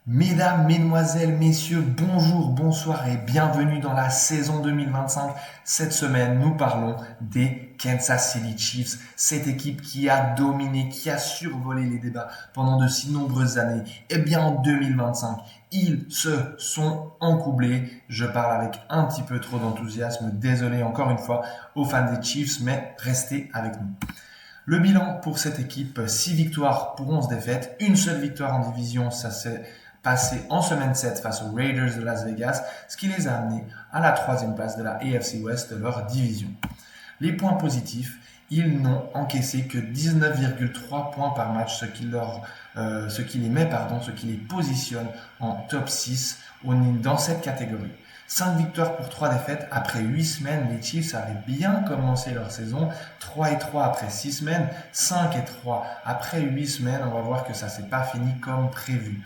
Mesdames, Mesdemoiselles, Messieurs, bonjour, bonsoir et bienvenue dans la saison 2025. Cette semaine, nous parlons des Kansas City Chiefs, cette équipe qui a dominé, qui a survolé les débats pendant de si nombreuses années. Eh bien, en 2025, ils se sont encoublés. Je parle avec un petit peu trop d'enthousiasme, désolé encore une fois aux fans des Chiefs, mais restez avec nous. Le bilan pour cette équipe, 6 victoires pour 11 défaites, une seule victoire en division, ça s'est passé en semaine 7 face aux Raiders de Las Vegas, ce qui les a amenés à la troisième place de la AFC West de leur division. Les points positifs, ils n'ont encaissé que 19,3 points par match, ce qui les positionne en top 6 dans cette catégorie. 5 victoires pour 3 défaites après 8 semaines. Les Chiefs avaient bien commencé leur saison. 3-3 après 6 semaines, 5-3 après 8 semaines. On va voir que ça ne s'est pas fini comme prévu.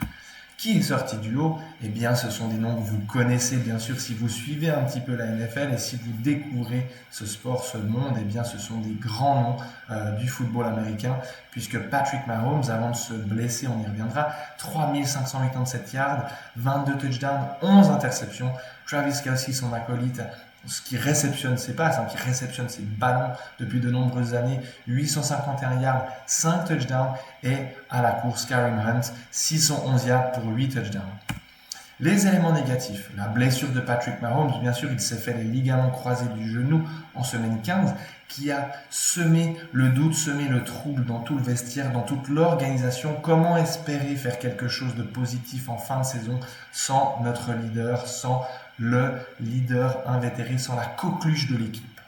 Qui est sorti du lot? Eh bien, ce sont des noms que vous connaissez bien sûr si vous suivez un petit peu la NFL et si vous découvrez ce sport, ce monde, eh bien, ce sont des grands noms du football américain puisque Patrick Mahomes, avant de se blesser, on y reviendra, 3587 yards, 22 touchdowns, 11 interceptions. Travis Kelce, son acolyte, ce qui réceptionne ses passes, qui réceptionne ses ballons depuis de nombreuses années, 851 yards, 5 touchdowns, et à la course, Kareem Hunt, 611 yards pour 8 touchdowns. Les éléments négatifs, la blessure de Patrick Mahomes, bien sûr, il s'est fait les ligaments croisés du genou en semaine 15, qui a semé le doute, semé le trouble dans tout le vestiaire, dans toute l'organisation. Comment espérer faire quelque chose de positif en fin de saison sans notre leader, sans le leader invétéré, sans la coqueluche de l'équipe?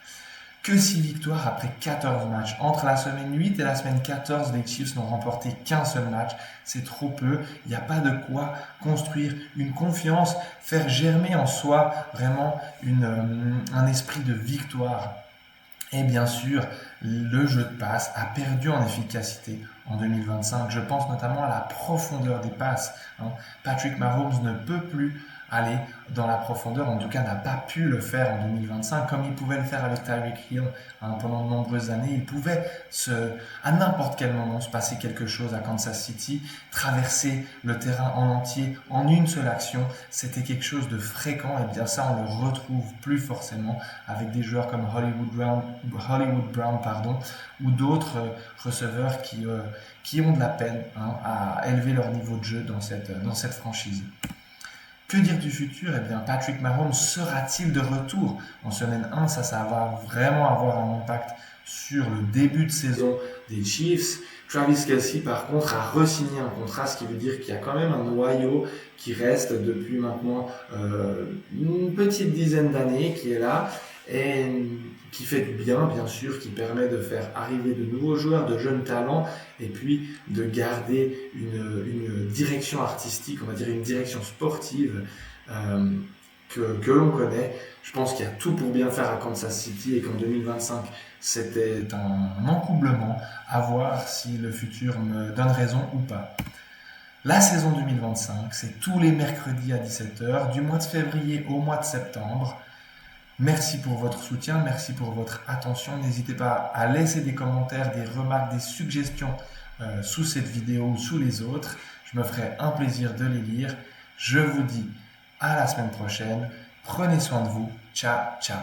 Que 6 victoires après 14 matchs. Entre la semaine 8 et la semaine 14, les Chiefs n'ont remporté qu'un seul match. C'est trop peu. Il n'y a pas de quoi construire une confiance, faire germer en soi vraiment un esprit de victoire. Et bien sûr, le jeu de passe a perdu en efficacité en 2025. Je pense notamment à la profondeur des passes. Patrick Mahomes ne peut plus aller dans la profondeur, en tout cas n'a pas pu le faire en 2025 comme il pouvait le faire avec Tyreek Hill pendant de nombreuses années. Il pouvait à n'importe quel moment se passer quelque chose à Kansas City, traverser le terrain en entier en une seule action. C'était quelque chose de fréquent et bien ça on le retrouve plus forcément avec des joueurs comme Hollywood Brown ou d'autres receveurs qui ont de la peine à élever leur niveau de jeu dans cette franchise. Que dire du futur? Eh bien, Patrick Mahomes sera-t-il de retour en semaine 1? Ça va vraiment avoir un impact sur le début de saison des Chiefs. Travis Kelce, par contre, a re-signé un contrat, ce qui veut dire qu'il y a quand même un noyau qui reste depuis maintenant une petite dizaine d'années, qui est là et qui fait du bien, bien sûr, qui permet de faire arriver de nouveaux joueurs, de jeunes talents, et puis de garder une direction artistique, on va dire une direction sportive que l'on connaît. Je pense qu'il y a tout pour bien faire à Kansas City et qu'en 2025, c'était un encoublement à voir si le futur me donne raison ou pas. La saison 2025, c'est tous les mercredis à 17h, du mois de février au mois de septembre. Merci pour votre soutien, merci pour votre attention. N'hésitez pas à laisser des commentaires, des remarques, des suggestions sous cette vidéo ou sous les autres. Je me ferai un plaisir de les lire. Je vous dis à la semaine prochaine. Prenez soin de vous. Ciao, ciao.